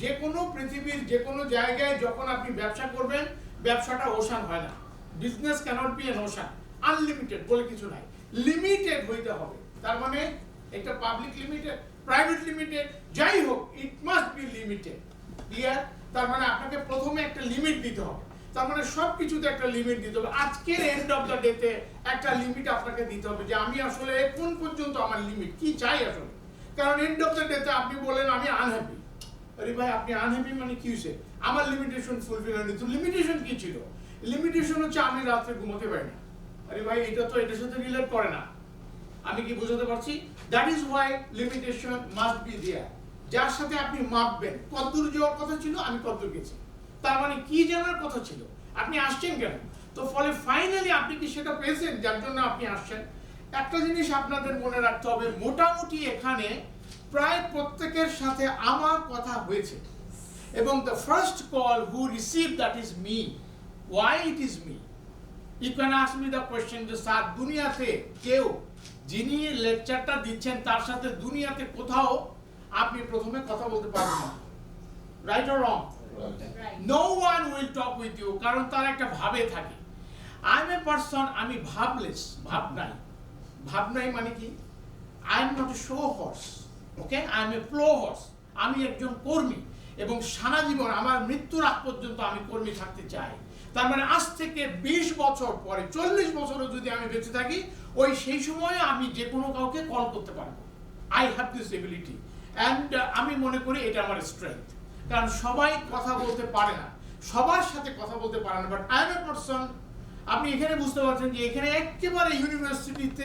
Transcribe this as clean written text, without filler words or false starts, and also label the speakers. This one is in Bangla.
Speaker 1: যে কোনো পৃথিবীর যে কোনো জায়গায় যখন আপনি ব্যবসা করবেন, ব্যবসাটা ওশান হয় না। Business cannot be an ocean. Unlimited বলে কিছু নাই, লিমিটেড হইতে হবে। তার মানে একটা পাবলিক লিমিটেড, প্রাইভেট লিমিটেড, যাই হোক, it must be limited. Clear? তার মানে আপনাকে প্রথমে একটা লিমিট দিতে হবে। তার মানে সবকিছুতে একটা লিমিট দিতে হবে। আজকের এন্ড অফ দ্য ডেতে একটা লিমিট আপনাকে দিতে হবে যে আমি আসলে কোন পর্যন্ত আমার লিমিট কি চাই আসলে। কারণ এন্ড অফ দ্য ডেতে আপনি বলেন আমি আনহ্যাপি। আরে ভাই, আপনি আনহ্যাপি মানে কি হয়েছে? আমার লিমিটেশন ফুলফিল হয়নি। তো লিমিটেশন কি ছিল? লিমিটেশন হচ্ছে আমি রাতে ঘুমোতে পারি না। আরে ভাই, এটা তো এটার সাথে রিলেট করে না। আমি কি বোঝাতে পারছি? That is why limitation must be there. যার সাথে আপনি মাপবেন কতদূর যাওয়ার কথা ছিল, আমি কতদূর গেছি। তার মানে কি জানার কথা ছিল, আপনি আসছেন কেন? তো ফলে ফাইনালি আপনি কি সেটা পেয়েছেন যার জন্য আপনি আসছেন? একটা জিনিস আপনাদের মনে রাখতে হবে, মোটামুটি এখানে প্রায় প্রত্যেকের সাথে আমার কথা হয়েছে, এবং the first call who receive that is me. Why it is me? You can ask me the question যে স্যার, দুনিয়াতে কেউ যিনি লেকচারটা দিচ্ছেন তার সাথে দুনিয়াতে কোথাও আপনি প্রথমে কথা বলতে পারবেন না। Right or wrong? No one will talk with you, কারণ তার একটা ভাবে থাকে। আই এম এ পারসন, আমি ভাবলেস, ভাবনাই। ভাবনাই মানে কি? I am not a show horse, okay? I M A flow horse. আমি একজন কর্মী, এবং সারা জীবন আমার মৃত্যুর আগ পর্যন্ত আমি কর্মী থাকতে চাই। তার মানে আজ থেকে 20 বছর পরে, 40 বছরও যদি আমি বেঁচে থাকি, ওই সেই সময়ে আমি যে কোনো কাউকে কল করতে পারবো। I have this ability, and আমি মনে করি এটা আমার স্ট্রেংথ। কারণ সবাই কথা বলতে পারে না, সবার সাথে কথা বলতে পারে না, but I M a person. আপনি এখানে বুঝতে পারছেন যে এখানে একেবারে ইউনিভার্সিটিতে